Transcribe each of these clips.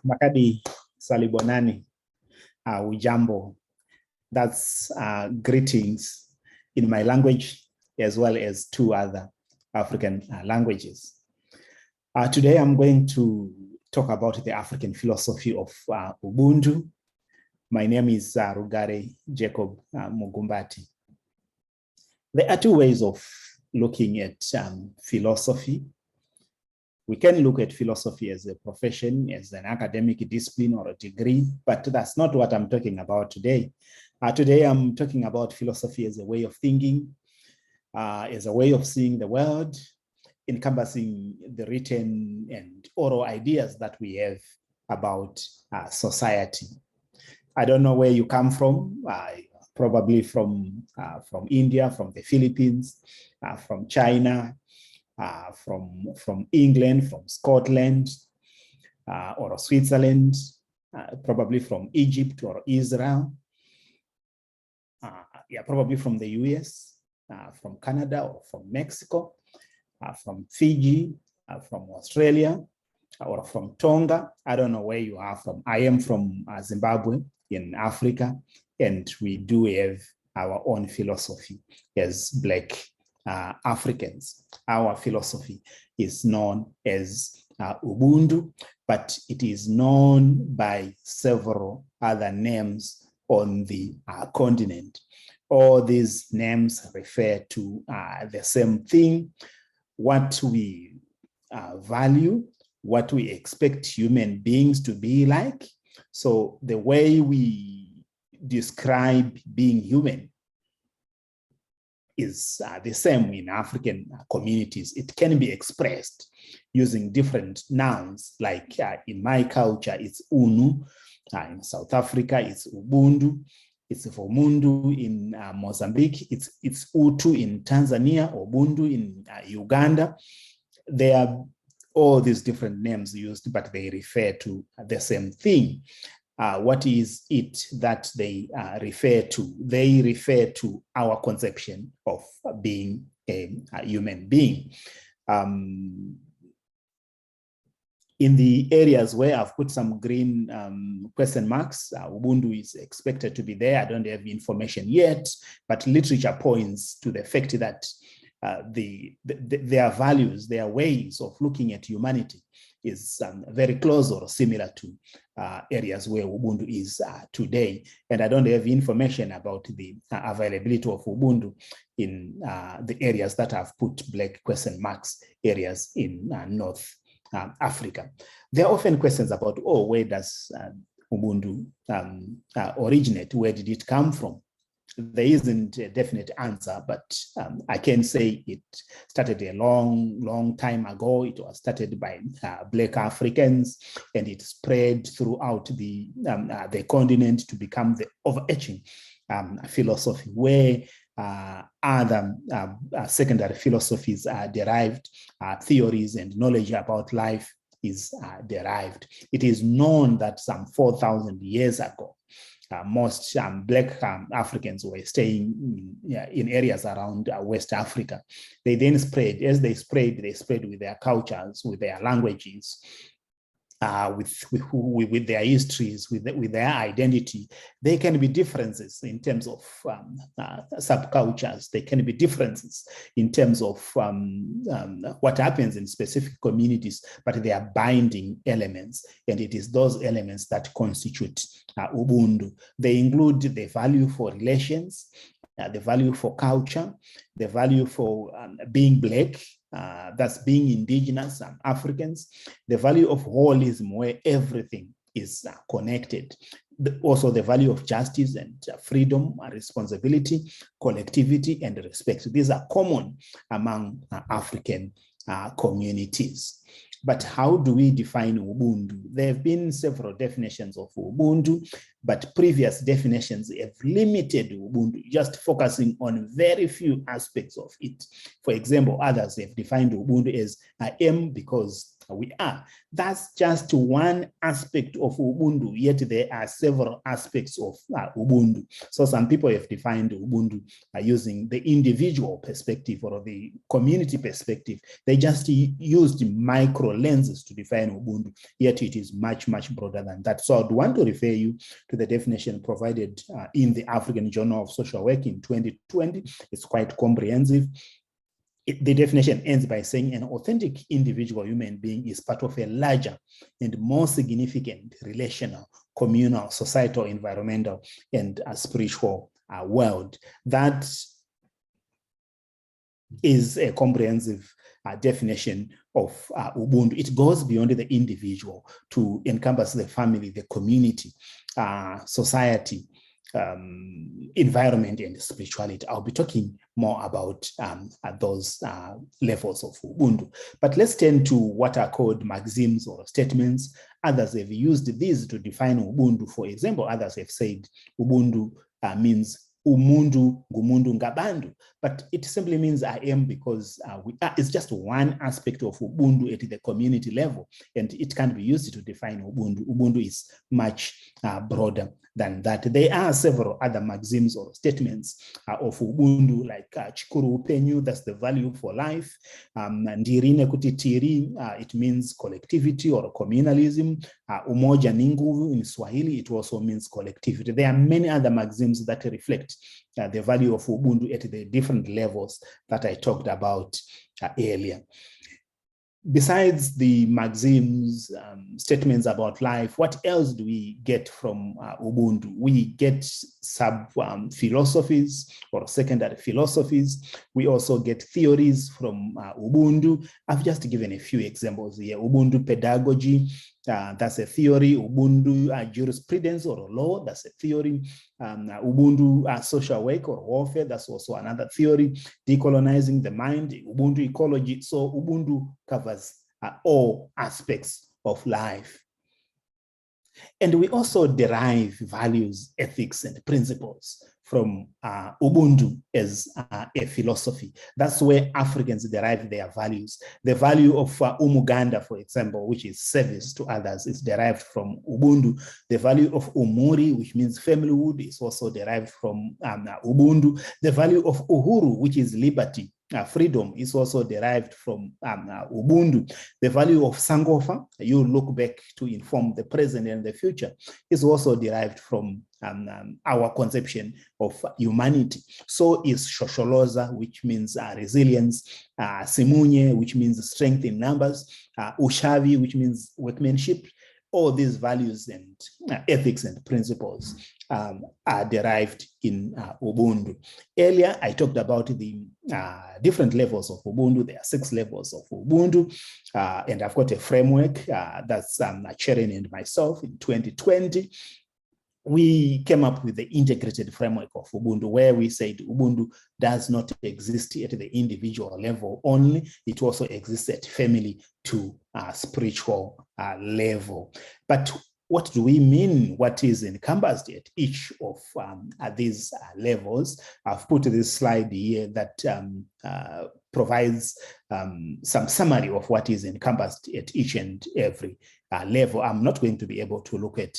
Makadi Salibonani, Ujambo. That's greetings in my language as well as two other African languages. Today I'm going to talk about the African philosophy of Ubuntu. My name is Rugare Jacob Mugumbati. There are two ways of looking at philosophy. We can look at philosophy as a profession, as an academic discipline or a degree, but that's not what I'm talking about today. Today I'm talking about philosophy as a way of thinking, as a way of seeing the world, encompassing the written and oral ideas that we have about society. I don't know where you come from, probably from India, from the Philippines, from China, from England, from Scotland, or Switzerland, probably from Egypt or Israel, probably from the US, from Canada or from Mexico, from Fiji, from Australia, or from Tonga. I don't know where you are from. I am from Zimbabwe in Africa, and we do have our own philosophy as Black Africans. Our philosophy is known as Ubuntu, but it is known by several other names on the continent. All these names refer to the same thing: what we value, what we expect human beings to be like. So the way we describe being human is the same in African communities. It can be expressed using different nouns, like in my culture, it's Unu. In South Africa, it's Ubuntu. It's Vomundu in Mozambique. It's Utu in Tanzania, Ubuntu in Uganda. There are all these different names used, but they refer to the same thing. What is it that they refer to? They refer to our conception of being a human being. In the areas where I've put some green question marks, Ubuntu is expected to be there. I don't have information yet, but literature points to the fact that their values, their ways of looking at humanity is very close or similar to areas where Ubuntu is today. And I don't have information about the availability of Ubuntu in the areas that I've put black question marks, areas in North Africa. There are often questions about, where does Ubuntu originate? Where did it come from? There isn't a definite answer, but I can say it started a long time ago. It was started by Black Africans, and it spread throughout the continent to become the overarching philosophy, where other secondary philosophies are derived, theories and knowledge about life is derived. It is known that some 4,000 years ago, most Black Africans were staying in areas around West Africa. They then spread. As they spread with their cultures, with their languages, with their histories, with their identity. There can be differences in terms of subcultures. There can be differences in terms of what happens in specific communities, but they are binding elements, and it is those elements that constitute Ubuntu. They include the value for relations, the value for culture, the value for being Black, that's being indigenous Africans, the value of holism, where everything is connected. Also the value of justice and freedom, responsibility, collectivity, and respect. These are common among African communities. But how do we define Ubuntu? There have been several definitions of Ubuntu, but previous definitions have limited Ubuntu, just focusing on very few aspects of it. For example, others have defined Ubuntu as I am because we are. That's just one aspect of Ubuntu, yet there are several aspects of Ubuntu. So some people have defined Ubuntu using the individual perspective or the community perspective. They just used micro lenses to define Ubuntu, yet it is much, much broader than that. So I'd want to refer you to the definition provided in the African Journal of Social Work in 2020. It's quite comprehensive. The definition ends by saying an authentic individual human being is part of a larger and more significant relational, communal, societal, environmental, and spiritual world. That is a comprehensive definition of Ubuntu. It goes beyond the individual to encompass the family, the community, society, environment, and spirituality. I'll be talking more about those levels of Ubuntu. But let's turn to what are called maxims or statements. Others have used these to define Ubuntu. For example, others have said Ubuntu means umundu ngumundu ngabantu, but it simply means I am because we are. It's just one aspect of Ubuntu at the community level, and it can be used to define Ubuntu. Ubuntu is much broader than that. There are several other maxims or statements of Ubuntu, like chikuru upenyu, that's the value for life. Ndirine kutitiri, it means collectivity or communalism. Umoja ni nguvu in Swahili, it also means collectivity. There are many other maxims that reflect the value of Ubuntu at the different levels that I talked about earlier. Besides the maxims, statements about life, what else do we get from Ubuntu? We get sub-philosophies or secondary philosophies. We also get theories from Ubuntu. I've just given a few examples here. Ubuntu pedagogy, that's a theory. Ubuntu jurisprudence or law, that's a theory. Ubuntu social work or warfare, that's also another theory. Decolonizing the mind, Ubuntu ecology. So Ubuntu covers all aspects of life. And we also derive values, ethics, and principles from Ubuntu as a philosophy. That's where Africans derive their values. The value of Umuganda, for example, which is service to others, is derived from Ubuntu. The value of Umuri, which means familyhood, is also derived from Ubuntu. The value of Uhuru, which is liberty, freedom, is also derived from Ubuntu. The value of Sankofa, you look back to inform the present and the future, is also derived from our conception of humanity. So is Shosholoza, which means resilience, Simunye, which means strength in numbers, Ushavi, which means workmanship. All these values and ethics and principles are derived in Ubuntu. Earlier, I talked about the different levels of Ubuntu. There are 6 levels of Ubuntu, and I've got a framework that's Sharon and myself in 2020. We came up with the integrated framework of Ubuntu, where we said Ubuntu does not exist at the individual level only. It also exists at family to spiritual level. But what do we mean? What is encompassed at each of these levels? I've put this slide here that provides some summary of what is encompassed at each and every level. I'm not going to be able to look at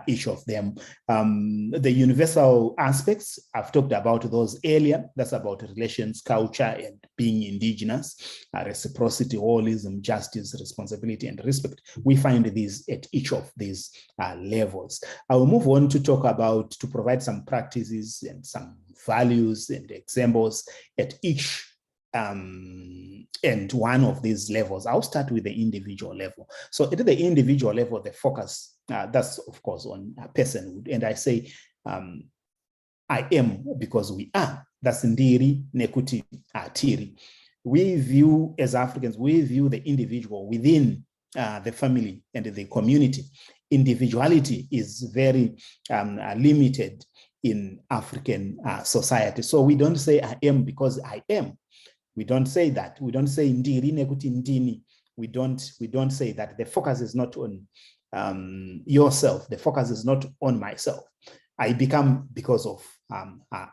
each of them. The universal aspects, I've talked about those earlier. That's about relations, culture, and being indigenous, reciprocity, holism, justice, responsibility, and respect. We find these at each of these levels. I will move on to talk about, to provide some practices and some values and examples at each and one of these levels. I'll start with the individual level. So at the individual level, the focus, that's of course on personhood. And I say, I am because we are. That's ndiri, nekuti, tiri. We view, as Africans, we view the individual within the family and the community. Individuality is very limited in African society. So we don't say I am because I am. We don't say that. We don't say ndiri nekuti ndini. We don't say that. The focus is not on yourself. The focus is not on myself. I become because of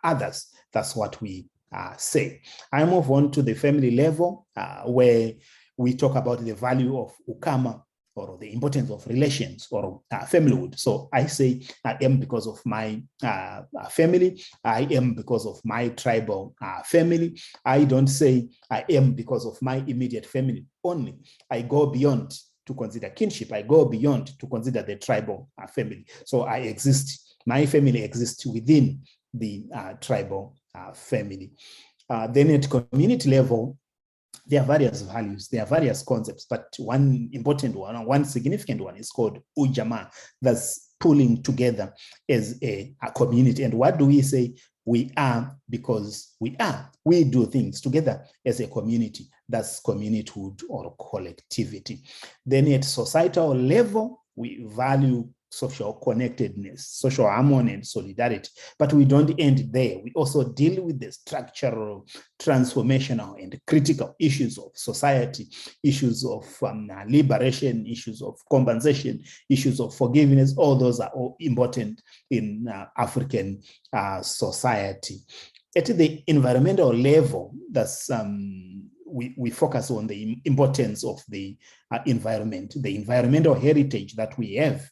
others. That's what we say. I move on to the family level, where we talk about the value of ukama, or the importance of relations or familyhood. So I say I am because of my family. I am because of my tribal family. I don't say I am because of my immediate family only. I go beyond to consider kinship. I go beyond to consider the tribal family. So I exist, my family exists within the tribal family. Then at community level, there are various values, there are various concepts, but one important one, one significant one is called ujamaa, that's pulling together as a community. And what do we say? We are because we are. We do things together as a community. That's communityhood or collectivity. Then at societal level, we value social connectedness, social harmony and solidarity. But we don't end there. We also deal with the structural, transformational and critical issues of society, issues of liberation, issues of compensation, issues of forgiveness. All those are all important in African society. At the environmental level, that's we focus on the importance of the environment, the environmental heritage that we have,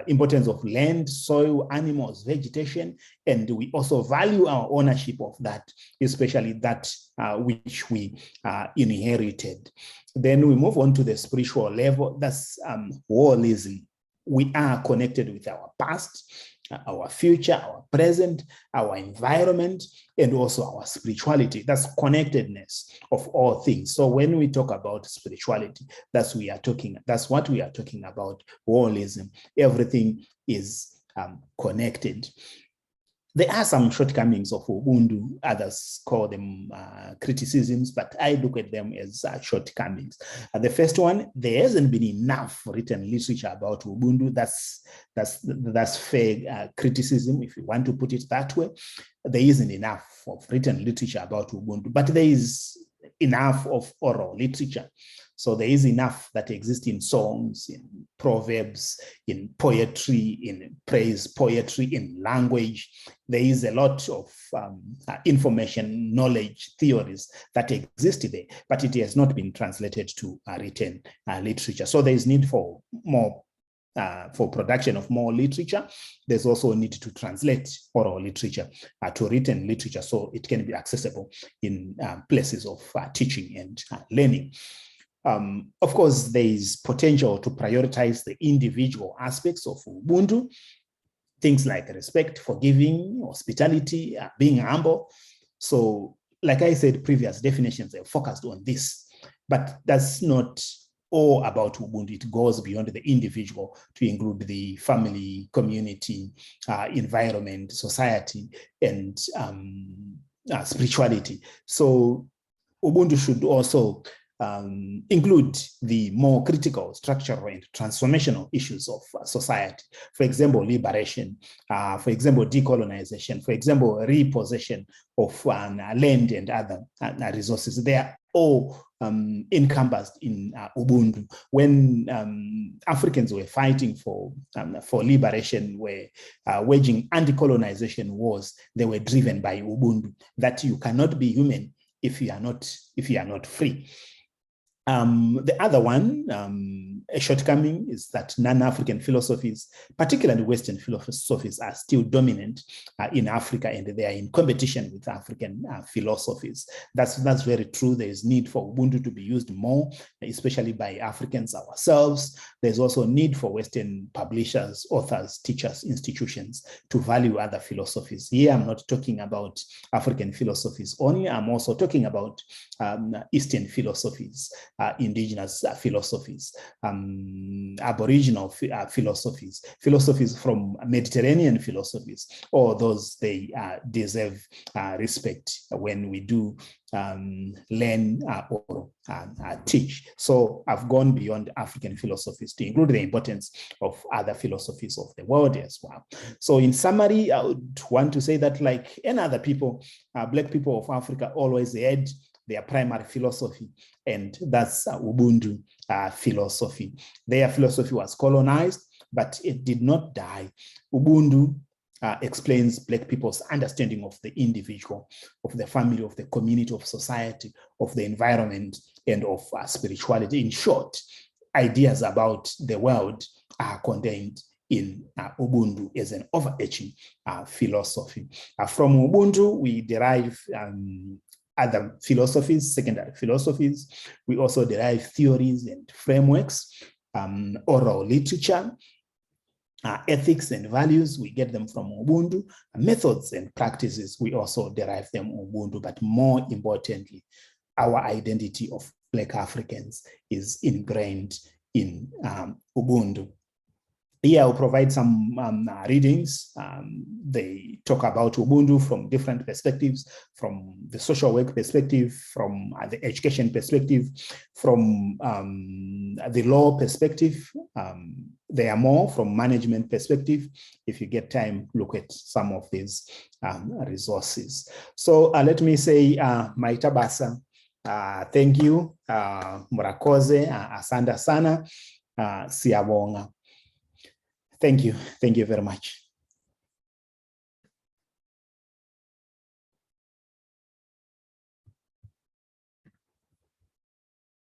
importance of land, soil, animals, vegetation, and we also value our ownership of that, especially that which we inherited. Then we move on to the spiritual level. That's holism. We are connected with our past, our future, our present, our environment, and also our spirituality. That's connectedness of all things. So when we talk about spirituality, that's what we are talking about, holism. Everything is connected. There are some shortcomings of Ubuntu. Others call them criticisms, but I look at them as shortcomings. The first one, there hasn't been enough written literature about Ubuntu. That's fair criticism, if you want to put it that way. There isn't enough of written literature about Ubuntu, but there is enough of oral literature. So there is enough that exists in songs, in proverbs, in poetry, in praise poetry, in language. There is a lot of information, knowledge, theories that exist there, but it has not been translated to written literature. So there is need for more for production of more literature. There's also a need to translate oral literature to written literature so it can be accessible in places of teaching and learning. Of course, there is potential to prioritize the individual aspects of Ubuntu, things like respect, forgiving, hospitality, being humble. So, like I said, previous definitions have focused on this, but that's not all about Ubuntu. It goes beyond the individual to include the family, community, environment, society, and spirituality. So Ubuntu should also include the more critical, structural, and transformational issues of society. For example, liberation, for example, decolonization, for example, repossession of land and other resources. They are all encompassed in Ubuntu. When Africans were fighting for liberation, were waging anti-colonization wars, they were driven by Ubuntu, that you cannot be human if you are not free. The other one, a shortcoming, is that non-African philosophies, particularly Western philosophies, are still dominant in Africa, and they are in competition with African philosophies. That's very true. There is need for Ubuntu to be used more, especially by Africans ourselves. There's also need for Western publishers, authors, teachers, institutions to value other philosophies. Here, I'm not talking about African philosophies only. I'm also talking about Eastern philosophies, indigenous philosophies, aboriginal philosophies, philosophies from Mediterranean philosophies. All those, they deserve respect when we do learn or teach. So I've gone beyond African philosophies to include the importance of other philosophies of the world as well. So in summary, I would want to say that, like any other people, Black people of Africa always had their primary philosophy, and that's Ubuntu philosophy. Their philosophy was colonized, but it did not die. Ubuntu explains Black people's understanding of the individual, of the family, of the community, of society, of the environment, and of spirituality. In short, ideas about the world are contained in Ubuntu as an overarching philosophy. From Ubuntu, we derive other philosophies, secondary philosophies. We also derive theories and frameworks, oral literature, ethics and values, we get them from Ubuntu. Methods and practices, we also derive them from Ubuntu, but more importantly, our identity of Black Africans is ingrained in Ubuntu. Here I'll provide some readings. They talk about Ubuntu from different perspectives, from the social work perspective, from the education perspective, from the law perspective. There are more from management perspective. If you get time, look at some of these resources. So let me say, Maitabasa, thank you, Murakoze, Asanda Sana, Siyabonga. Thank you very much.